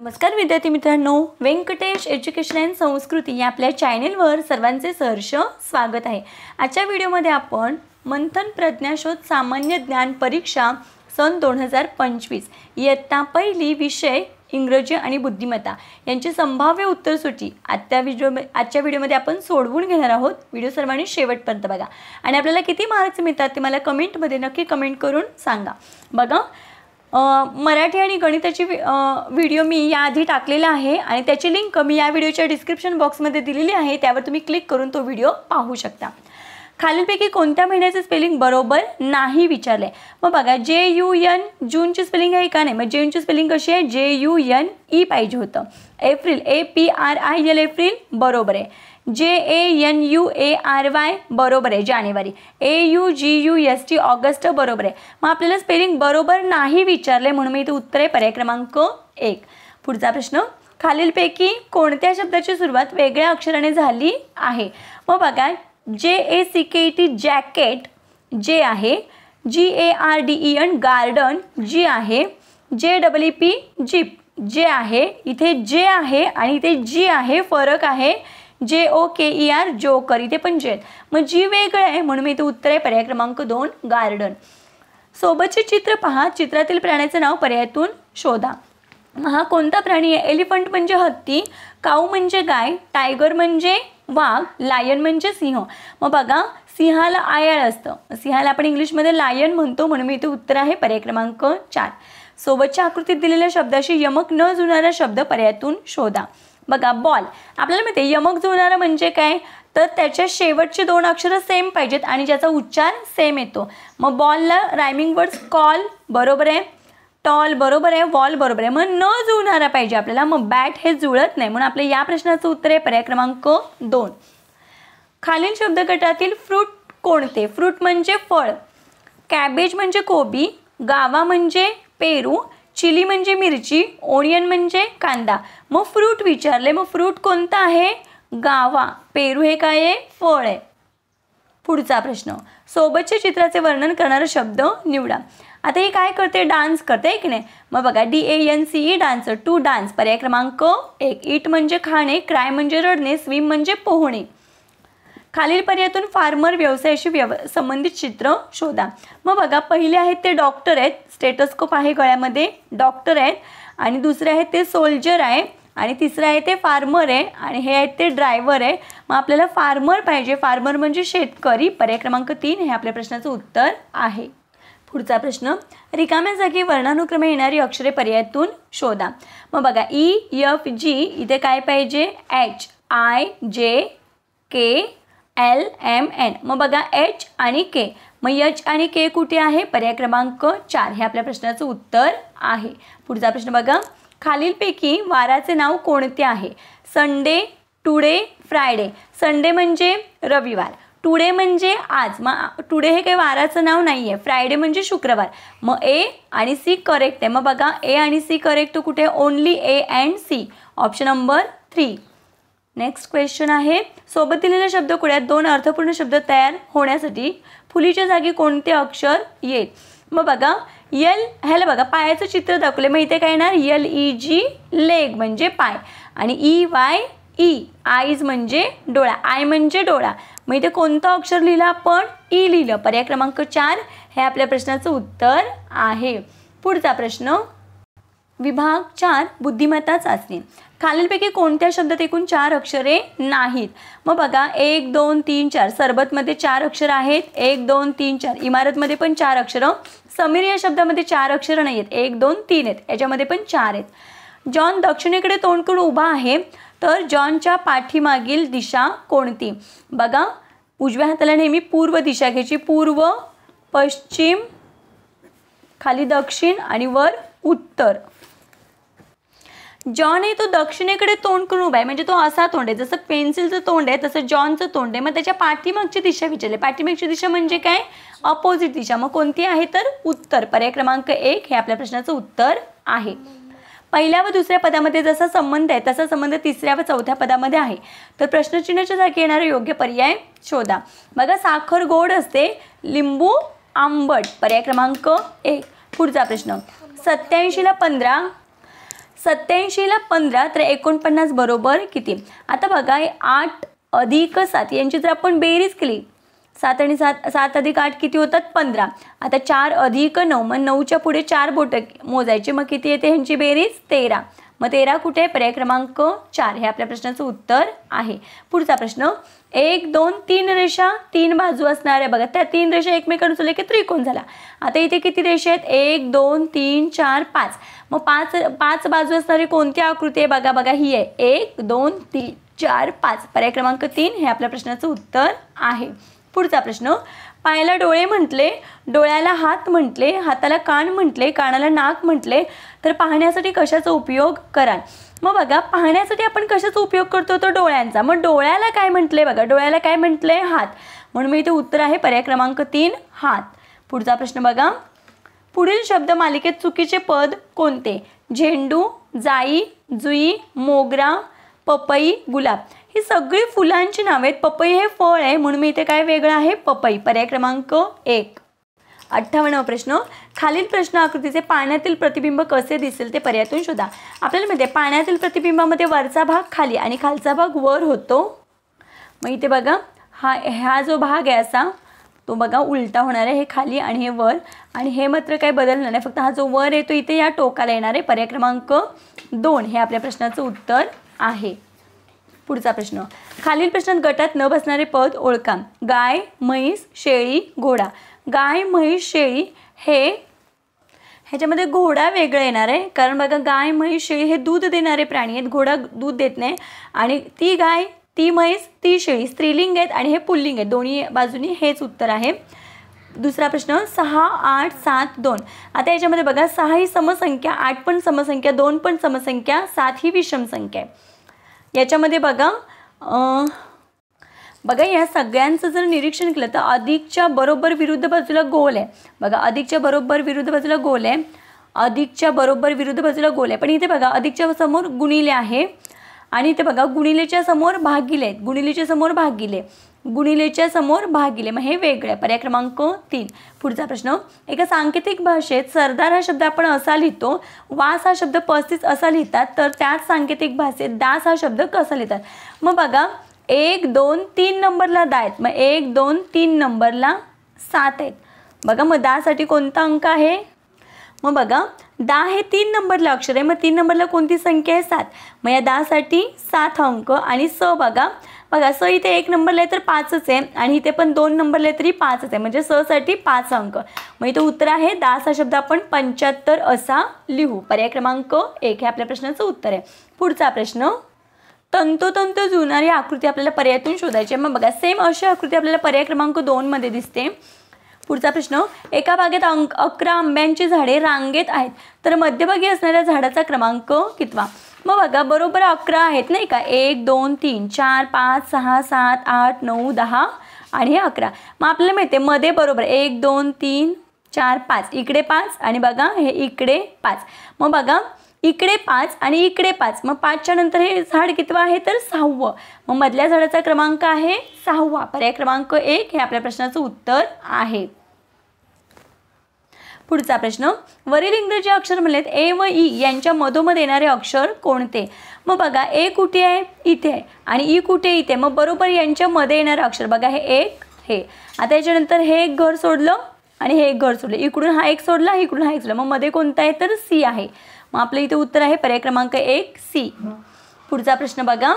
नमस्कार विद्यार्थी मित्रांनो, व्यंकटेश एज्युकेशन अँड संस्कृती या आपल्या चॅनेलवर सर्वांचे सहर्ष स्वागत आहे। आजच्या व्हिडिओमध्ये आपण मंथन प्रज्ञाशोध सामान्य ज्ञान परीक्षा सन 2025 इयत्ता पहिली विषय इंग्रजी आणि बुद्धिमत्ता यांची संभाव्य उत्तरसूची आजच्या व्हिडिओमध्ये आपण सोडवून घेणार आहोत। व्हिडिओ सर्वांनी शेवटपर्यंत बघा आणि आपल्याला किती मार्क्स मिळतात ते मला कमेंटमध्ये नक्की कमेंट करून सांगा। बघा, मराठी आणि गणिताची व्हिडिओ मी याआधी टाकलेला आहे आणि त्याची लिंक मी या व्हिडिओच्या डिस्क्रिप्शन बॉक्समध्ये दिलेली आहे, त्यावर तुम्ही क्लिक करून तो व्हिडिओ पाहू शकता। खालीलपैकी कोणत्या महिन्याचे स्पेलिंग बरोबर नाही विचारले। मग बघा, JUN जूनची स्पेलिंग आहे का नाही, मग जूनची स्पेलिंग कशी आहे, JUNE पाहिजे होतं। एप्रिल APRIL एप्रिल बरोबर आहे। JANUARY बरोबर आहे, जानेवारी। AUGUST ऑगस्ट बरोबर आहे। मग आपल्याला स्पेलिंग बरोबर नाही विचारले म्हणून मी इथे उत्तर आहे पर्याय क्रमांक 1। पुढचा प्रश्न, खालीलपैकी कोणत्या शब्दाची सुरुवात वेगळ्या अक्षराने झाली आहे। मग बघा, JACKET जॅकेट जे आहे, GARDEN गार्डन जी आहे, JEEP जीप जे आहे, इथे जे आहे आणि इथे जी आहे, फरक आहे। JOKER जोकर, इथे पण जे, मग जी वेगळं आहे म्हणून मी इथे उत्तर आहे पर्याय क्रमांक 2 गार्डन। सोबतचे चित्र पहा, चित्रातील प्राण्याचे नाव पर्यायातून शोधा। हा कोणता प्राणी आहे, एलिफंट म्हणजे हत्ती, काऊ म्हणजे गाय, टायगर म्हणजे वाघ, लायन म्हणजे सिंह। मग बघा, सिंहाला आयाळ असतं, सिंहाला आपण इंग्लिशमध्ये लायन म्हणतो म्हणून मी इथे उत्तर आहे पर्याय क्रमांक 4। सोबतच्या आकृतीत दिलेल्या शब्दाशी यमक न जुळणारा शब्द पर्यायातून शोधा। बघा, बॉल आपल्याला माहिती आहे, यमक जुळणारा म्हणजे काय, तर त्याच्या शेवटचे 2 अक्षर सेम पाहिजेत आणि ज्याचा उच्चार सेम येतो। मग बॉलला रायमिंग वर्ड्स कॉल बरोबर आहे, टॉल बरोबर आहे, वॉल बरोबर आहे, मग न जुळणारा पाहिजे आपल्याला। मग बॅट हे जुळत नाही म्हणून आपल्या या प्रश्नाचं उत्तर आहे पर्याय क्रमांक 2। खालील शब्दगटातील फ्रूट कोणते, फ्रूट म्हणजे फळ, कॅबेज म्हणजे कोबी, गावा म्हणजे पेरू, चिली म्हणजे मिरची, ओनियन म्हणजे कांदा। मग फ्रूट विचारले, मग फ्रूट कोणता आहे, गावा, पेरू हे काय आहे, फळ आहे। पुढचा प्रश्न, सोबतच्या चित्राचे वर्णन करणारा शब्द निवडा। आता हे काय करते, डान्स करते आहे की नाही। मग बघा, DANCE डान्सर, टू डान्स पर्याय क्रमांक 1। ईट म्हणजे खाणे, क्राय म्हणजे रडणे, स्विम म्हणजे पोहणे। खालील पर्यायातून फार्मर व्यवसायाशी संबंधित चित्र शोधा। मग बघा, पहिले आहेत ते डॉक्टर आहेत, स्टेटोस्कोप आहे गळ्यामध्ये, डॉक्टर आहेत, आणि दुसरे आहेत ते सोल्जर आहे, आणि तिसरे आहे ते फार्मर आहे, आणि हे आहेत ते ड्रायव्हर आहे। मग आपल्याला फार्मर पाहिजे, फार्मर म्हणजे शेतकरी, पर्याय क्रमांक 3 हे आपल्या प्रश्नाचं उत्तर आहे। पुढचा प्रश्न, रिकाम्या जागी वर्णानुक्रमे येणारी अक्षरे पर्यायातून शोधा। मग बघा, EFG इथे काय पाहिजे, HIJKLMN। मग बघा, H आणि K, मग H आणि K कुठे आहे, पर्याय क्रमांक 4 हे आपल्या प्रश्नाचं उत्तर आहे। पुढचा प्रश्न बघा, खालीलपैकी वाराचे नाव कोणते आहे, संडे, टुडे, फ्रायडे। संडे म्हणजे रविवार, टुडे म्हणजे आज, मग टुडे हे काही वाराचं नाव नाही आहे, फ्रायडे म्हणजे शुक्रवार। मग A आणि C करेक्ट आहे। मग बघा, A आणि C करेक्ट कुठे, only A and C, option number 3। Next question आहे, सोबत दिलेल्या शब्दकोड्यात 2 अर्थपूर्ण शब्द तयार होण्यासाठी फुलीच्या जागी कोणते अक्षर येईल। मग बघा, ह्याला बघा, पायाचं चित्र दाखवले, मग इथे काय येणार, LEG लेग म्हणजे पाय, आणि EYE आईज म्हणजे डोळा, आय म्हणजे डोळा। मग इथे कोणतं अक्षर लिहिलं आपण, E लिहिलं, पर्याय क्रमांक 4 हे आपल्या प्रश्नाचं उत्तर आहे। पुढचा प्रश्न, विभाग 4 बुद्धिमत्ता चाचणी। खालीलपैकी कोणत्या शब्दात एकूण 4 अक्षरे नाहीत। मग बघा, 1 2 3 4, सरबतमध्ये 4 अक्षर आहेत, 1 2 3 4, इमारतमध्ये पण 4 अक्षरं, समीर या शब्दामध्ये 4 अक्षरं नाही आहेत, 1 2 3 आहेत, याच्यामध्ये पण 4 आहेत। जॉन दक्षिणेकडे तोंड करून उभा आहे, तर जॉनच्या पाठीमागील दिशा कोणती। बघा, उजव्या हाताला नेहमी पूर्व दिशा घ्यायची, पूर्व, पश्चिम, खाली दक्षिण आणि वर उत्तर। जॉन आहे तो दक्षिणेकडे तोंड करून उभा आहे, म्हणजे तो असा तोंड आहे, जसं पेन्सिलचं तोंड आहे तसं जॉनचं तोंड आहे। मग त्याच्या पाठीमागची दिशा विचारली, पाठीमागची दिशा म्हणजे काय, अपोजिट दिशा, मग कोणती आहे तर उत्तर, पर्याय क्रमांक 1 हे आपल्या प्रश्नाचं उत्तर आहे। पहिल्या व दुसऱ्या पदामध्ये जसा संबंध आहे तसा संबंध तिसऱ्या व चौथ्या पदामध्ये आहे, तर प्रश्नचिन्हाच्या जागी येणारा योग्य पर्याय शोधा। बघा, साखर गोड असते, लिंबू आंबट, पर्याय क्रमांक 1। पुढचा प्रश्न, 87 ला 15 87ला 15 तर 49 बरोबर किती? आता बघा 8 अधिक 7 यांची जर आपण बेरीज केली 7 आणि 7 अधिक 8 किती होतात? 15. आता 4 अधिक 9 मग 9च्या पुढे 4 बोटं मोजायची मग किती येते ह्यांची बेरीज? 13. मग 13 कुठे? पर्याय क्रमांक 4 हे आपल्या प्रश्नाचं उत्तर आहे. पुढचा प्रश्न 1 2 3 रेषा 3 बाजू असणाऱ्या बघा त्या 3 रेषा एकमेकांना जोडल्या की त्रिकोण झाला. आता इथे किती रेषा आहेत? 1 2 3 4 5. मग 5 बाजू असणारी कोणती आकृती आहे? बघा बघा ही आहे 1 2 3 4 5. पर्याय क्रमांक 3 हे आपल्या प्रश्नाचं उत्तर आहे. पुढचा प्रश्न पायाला डोळे म्हटले, डोळ्याला हात म्हटले, हाताला कान म्हटले, कानाला नाक म्हटले तर पाहण्यासाठी कशाचा उपयोग कराल? मग बघा पाहण्यासाठी आपण कशाचा उपयोग करतो? तो डोळ्यांचा. मग डोळ्याला काय म्हटले? बघा डोळ्याला काय म्हटले? हात. म्हणून मी इथे उत्तर आहे पर्याय क्रमांक 3 हात. पुढचा प्रश्न बघा पुढील शब्द मालिकेत चुकीचे पद कोणते? झेंडू, जाई, जुई, मोगरा, पपई, गुलाब. ही सगळी फुलांची नावे आहेत. पपई हे फळ आहे म्हणून मी इथे काय वेगळं आहे? पपई. पर्याय क्रमांक 1. 58वा प्रश्न खालील प्रश्न आकृतीचे पाण्यातील प्रतिबिंब कसे दिसेल ते पर्यायातून शोधा. आपल्याला माहिती आहे पाण्यातील प्रतिबिंबामध्ये वरचा भाग खाली आणि खालचा भाग वर होतो. मग इथे बघा हा जो भाग आहे असा तो बघा उलटा होणार आहे. हे खाली आणि हे वर आणि हे मात्र काही बदलणार नाही. फक्त हा जो वर येतो इथे या टोकाला येणार आहे. पर्याय क्रमांक 2 हे आपल्या प्रश्नाचं उत्तर आहे. पुढचा प्रश्न खालील प्रश्नात गटात न बसणारे पद ओळखा. गाय, म्हैस, शेळी, घोडा. गाय, म्हैस, शेळी ह्याच्यामध्ये घोडा वेगळं येणार आहे कारण बघा गाय, म्हैस, शेळी हे दूध देणारे प्राणी आहेत. घोडा दूध देत नाही. आणि ती गाय, ती म्हैस, ती शेळी स्त्रीलिंग आहेत आणि हे पुल्लिंग आहेत. दोन्ही बाजूनी हेच उत्तर आहे. दुसरा प्रश्न 6 8 7 2. आता याच्यामध्ये बघा 6 ही समसंख्या, 8 पण समसंख्या, 2 पण समसंख्या, 7 ही विषम संख्या आहे. याच्यामध्ये बघा या सगळ्यांचं जर निरीक्षण केलं तर अधिकच्या बरोबर विरुद्ध बाजूला गोल आहे. बघा अधिकच्या बरोबर विरुद्ध बाजूला गोल आहे, अधिकच्या बरोबर विरुद्ध बाजूला गोल आहे. पण इथे बघा अधिकच्या समोर गुणिले आहे आणि इथे बघा गुणिलेच्या समोर भागिले आहेत. गुणिलेच्या समोर भागिले, गुणिलेच्या समोर भागिले मग हे वेगळे. पर्याय क्रमांक 3. पुढचा प्रश्न एका सांकेतिक भाषेत सरदार हा शब्द आपण असा लिहितो, वास हा शब्द 35 असा लिहितात तर त्याच सांकेतिक भाषेत दास हा शब्द कसा लिहितात? मग बघा 1 2 3 नंबरला दा आहेत. मग 1 2 3 नंबरला 7 आहेत. बघा मग दासाठी कोणता अंक आहे? मग बघा दा हे 3 नंबरला अक्षर आहे. मग 3 नंबरला कोणती संख्या आहे? 7. मग या दासाठी 7 अंक. आणि स बघा स इथे 1 नंबरला आहे तर 5च आहे आणि इथे पण 2 नंबरला आहे तरी 5च आहे म्हणजे स साठी 5 अंक. मग इथे उत्तर आहे दास हा शब्द आपण 75 असा लिहू. पर्याय क्रमांक 1 हे आपल्या प्रश्नाचं उत्तर आहे. पुढचा प्रश्न तंतोतंत जुळणारी आकृती आपल्याला पर्यायातून शोधायची आहे. मग बघा सेम अशी आकृती आपल्याला पर्याय क्रमांक 2 मध्ये दिसते. पुढचा प्रश्न एका बागेत 11 आंब्यांची झाडे रांगेत आहेत तर मध्यभागी असणाऱ्या झाडाचा क्रमांक कितवा? मग बघा बरोबर 11 आहेत नाही का? 1 2 3 4 5 6 7 8 9 10 आणि हे 11. मग आपल्याला माहिती आहे मध्ये बरोबर 1 2 3 4 5 इकडे 5 आणि बघा हे इकडे 5. मग बघा इकडे 5 आणि इकडे 5 मग 5च्या नंतर हे झाड कितवा आहे तर 6वं. मग मधल्या झाडाचा क्रमांक आहे 6वा. पर्याय क्रमांक 1 हे आपल्या प्रश्नाचं उत्तर आहे. पुढचा प्रश्न वरील इंग्रजी अक्षर म्हणलेत ए व ई यांच्या मधोमध येणारे अक्षर कोणते? मग बघा ए कुठे आहे? इथे आहे आणि ई कुठे? इथे. मग बरोबर यांच्या मध्ये येणारे अक्षर बघा हे एक हे. आता याच्यानंतर हे एक घर सोडलं आणि हे एक घर सोडलं. इकडून हा एक सोडला, इकडून हा एक सोडला. मग मध्ये कोणता आहे तर सी आहे. मग आपलं इथे उत्तर आहे पर्याय क्रमांक 1 सी. पुढचा प्रश्न बघा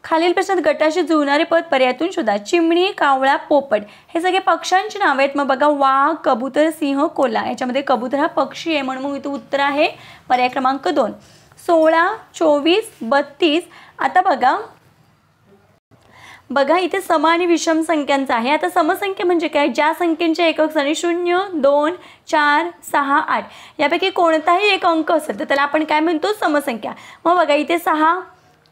खालील प्रश्नात गटाशी जुळणारे पद पर्यायातून शोधा. चिमणी, कावळा, पोपट हे सगळे पक्ष्यांची नावे आहेत. मग बघा वाघ, कबूतर, सिंह, कोल्हा. याच्यामध्ये कबूतर हा पक्षी आहे म्हणून मग इथे उत्तर आहे पर्याय क्रमांक 2. 16 24 32. आता बघा इथे सम आणि विषम संख्यांचा आहे. आता समसंख्या म्हणजे काय? ज्या संख्येचे एकक स्थानी 0 2 4 6 8 यापैकी कोणताही एक अंक असेल तर त्याला आपण काय म्हणतो? समसंख्या. मग बघा इथे 6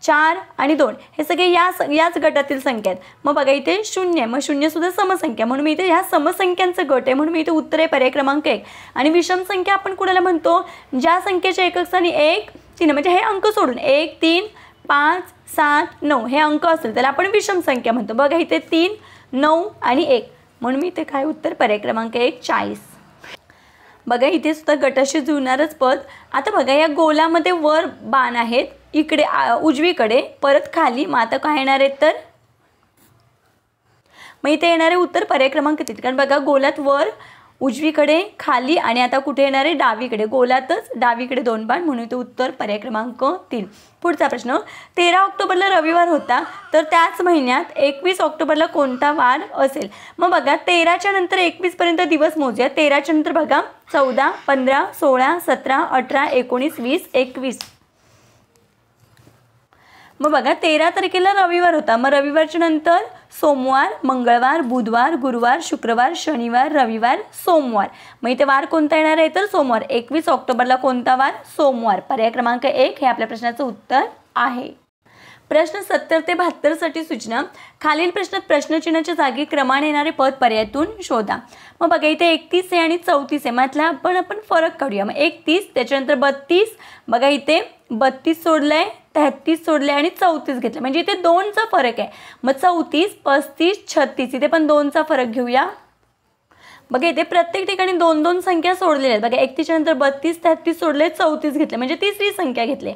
4 आणि 2 हे सगळे याच गटातील संख्या आहेत. मग बघा इथे 0 आहे. मग 0 सुद्धा समसंख्या म्हणून मी इथे ह्या समसंख्यांचं गट आहे म्हणून मी इथे उत्तर आहे पर्याय क्रमांक 1. आणि विषम संख्या आपण कुणाला म्हणतो? ज्या संख्येच्या एकक स्थानी 1 3 म्हणजे हे अंक सोडून 1 3 5 7 9 हे अंक असेल त्याला आपण विषम संख्या म्हणतो. बघा इथे 3 9 आणि 1 म्हणून मी इथे काय उत्तर पर्याय क्रमांक 1 40. बघा इथे सुद्धा गटाशी जुळणारच पद. आता बघा या गोलामध्ये वर बाण आहेत, इकडे उजवीकडे, परत खाली. मग आता काय येणार आहेत तर मग इथे येणारे उत्तर पर्याय क्रमांक 3. कारण बघा गोलात वर, उजवीकडे, खाली आणि आता कुठे येणार आहे डावीकडे. गोलातच डावीकडे 2 बाण, म्हणून ते उत्तर पर्याय क्रमांक 3. पुढचा प्रश्न, 13 ऑक्टोबरला रविवार होता तर त्याच महिन्यात 21 ऑक्टोबरला कोणता वार असेल. मग बघा 13च्या नंतर 21 पर्यंत दिवस मोजूया. 13च्या नंतर बघा 14, 15, 16, 17, 18, 19, 20, 21. मग बघा 13 तारखेला रविवार होता. मग रविवारच्या नंतर सोमवार, मंगळवार, बुधवार, गुरुवार, शुक्रवार, शनिवार, रविवार, सोमवार. मग इथे वार कोणता येणार आहे तर सोमवार. 21 ऑक्टोबरला कोणता वार? सोमवार. पर्याय क्रमांक 1 हे आपल्या प्रश्नाचं उत्तर आहे. प्रश्न 70 ते 72 साठी सूचना. खालील प्रश्नात प्रश्नचिन्हाच्या जागी क्रमाने येणारे पद पर्यायातून शोधा. मग बघा इथे 31 आहे आणि 34 आहे. मग आपण फरक काढूया. मग 31 त्याच्यानंतर 32. बघा इथे 32 सोडलंय, 33 सोडले आणि 34 घेतलं, म्हणजे इथे 2चा फरक आहे. मग 34, 35, 36 इथे पण 2चा फरक घेऊया. बघा इथे प्रत्येक ठिकाणी 2-2 संख्या सोडलेल्या आहेत. बघा 31च्या नंतर 32, 33 सोडले, 34 घेतले, म्हणजे तिसरी संख्या घेतली.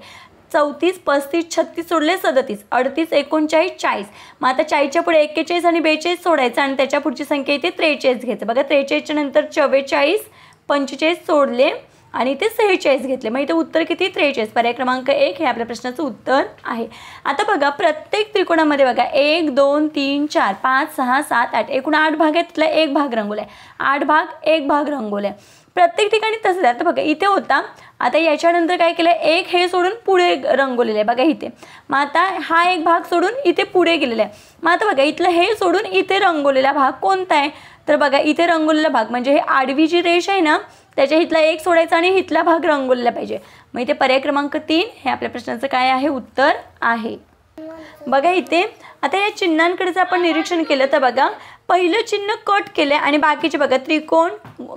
34, 35, 36 सोडले, 37, 38, 39, 40. मग आता 40च्या पुढे 41 आणि 42 सोडायचं आणि त्याच्या पुढची संख्या इथे 43 घ्यायचं. बघा 43च्या नंतर 44, 45 सोडले आणि ते 46 घेतले. मग इथे उत्तर किती? 43. पर्याय क्रमांक 1 हे आपल्या प्रश्नाचं उत्तर आहे. आता बघा प्रत्येक त्रिकोणामध्ये बघा 1, 2, 3, 4, 5, 6, 7, 8 एकूण 8 भाग आहेत. त्यातला 1 भाग रंगवलाय. 8 भाग 1 भाग रंगवलाय. प्रत्येक ठिकाणी तसंच आहे. आता बघा इथे होता, आता याच्यानंतर काय केलं, 1 हे सोडून पुढे रंगवलेलं आहे. बघा इथे. मग आता हा एक भाग सोडून इथे पुढे गेलेला आहे. मग आता बघा इथलं हे सोडून इथे रंगवलेला भाग कोणता आहे तर बघा इथे रंगवलेला भाग म्हणजे हे आडवी जी रेष आहे ना त्याच्या इथला 1 सोडायचा आणि इथला भाग रंगवलेला पाहिजे. मग इथे पर्याय क्रमांक 3 हे आपल्या प्रश्नाचं काय आहे? उत्तर आहे. बघा इथे आता या चिन्हांकडे जर आपण निरीक्षण केलं तर बघा पहिलं चिन्ह कट केले आणि बाकीचे बघा त्रिकोण,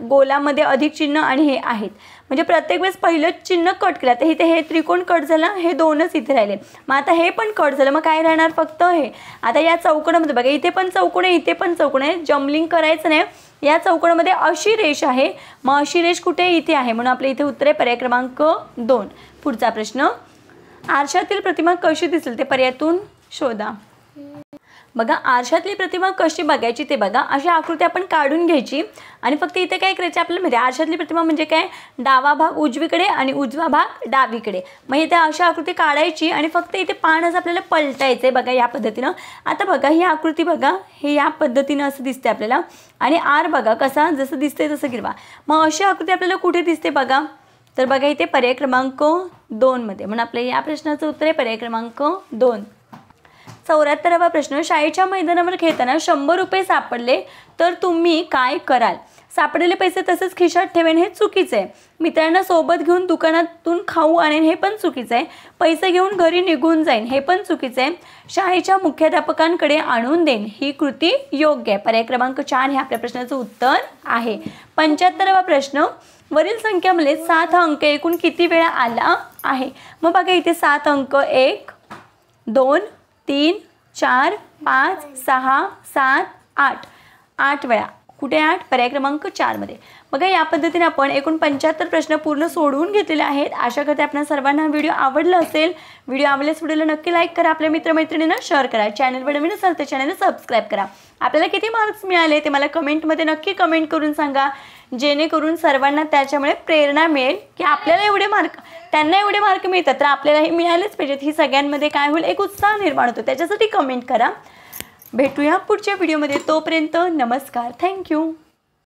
गोलामध्ये अधिक चिन्ह आणि हे आहेत. म्हणजे प्रत्येक वेळेस पहिलं चिन्ह कट केलं. तर इथे हे त्रिकोण कट झालं, हे 2च इथे राहिले. मग आता हे पण कट झालं, मग काय राहणार? फक्त हे. आता या चौकोनामध्ये बघा इथे पण चौकोन आहे, इथे पण चौकोन आहे. जम्बलिंग करायचं नाही. या चौकोनामध्ये अशी रेष आहे, मग अशी रेष कुठे? इथे आहे, म्हणून आपल्या इथे उत्तर आहे पर्याय क्रमांक 2. पुढचा प्रश्न, आरशातील प्रतिमा कशी दिसेल ते पर्यायातून शोधा. बघा आरशातली प्रतिमा कशी बघायची ते बघा. अशी आकृती आपण काढून घ्यायची आणि फक्त इथे काय करायचं आपल्याला माहिती आहे आरशातली प्रतिमा म्हणजे काय, डावा भाग उजवीकडे आणि उजवा भाग डावीकडे. मग इथे अशी आकृती काढायची आणि फक्त इथे पानच आपल्याला पलटायचं आहे. बघा या पद्धतीनं. आता बघा ही आकृती बघा, हे या पद्धतीनं असं दिसते आपल्याला आणि आर बघा कसा जसं दिसतंय तसं गिरवा. मग अशी आकृती आपल्याला कुठे दिसते बघा तर बघा इथे पर्याय क्रमांक 2 मध्ये. म्हणून आपल्या या प्रश्नाचं उत्तर आहे पर्याय क्रमांक 2. 74वा प्रश्न, शाळेच्या मैदानावर खेळताना 100 रुपये सापडले तर तुम्ही काय कराल. सापडलेले पैसे तसेच खिशात ठेवेन हे चुकीचं आहे. मित्रांना सोबत घेऊन दुकानातून खाऊ आणेन हे पण चुकीचं आहे. पैसे घेऊन घरी निघून जाईन हे पण चुकीचं आहे. शाळेच्या मुख्याध्यापकांकडे आणून देईन ही कृती योग्य आहे. पर्याय क्रमांक 4 हे आपल्या प्रश्नाचं उत्तर आहे. 75वा प्रश्न, वरील संख्यामध्ये 7 हा अंक एकूण किती वेळा आला आहे. मग बघा इथे 7 अंक 1, 2, 3, 4, 5, 6, 7, 8 8 वेळा. कुठे 8? पर्याय क्रमांक 4 मध्ये. बघा या पद्धतीने आपण एकूण 75 प्रश्न पूर्ण सोडवून घेतलेले आहेत. आशा करते आपल्या सर्वांना व्हिडिओ आवडला असेल. व्हिडिओ आवडल्यास व्हिडिओला नक्की लाईक करा, आपल्या मित्रमैत्रिणींना शेअर करा. चॅनलवर नवीन असाल तर चॅनलला सबस्क्राईब करा. आपल्याला किती मार्क्स मिळाले ते मला कमेंटमध्ये नक्की कमेंट करून सांगा, जेणेकरून सर्वांना त्याच्यामुळे प्रेरणा मिळेल की आपल्याला एवढे मार्क, त्यांना एवढे मार्क मिळतात तर आपल्यालाही मिळालेच पाहिजेत. ही सगळ्यांमध्ये काय होईल, एक उत्साह निर्माण होतो. त्याच्यासाठी कमेंट करा. भेटूया पुढच्या व्हिडिओमध्ये. तोपर्यंत नमस्कार. थँक्यू.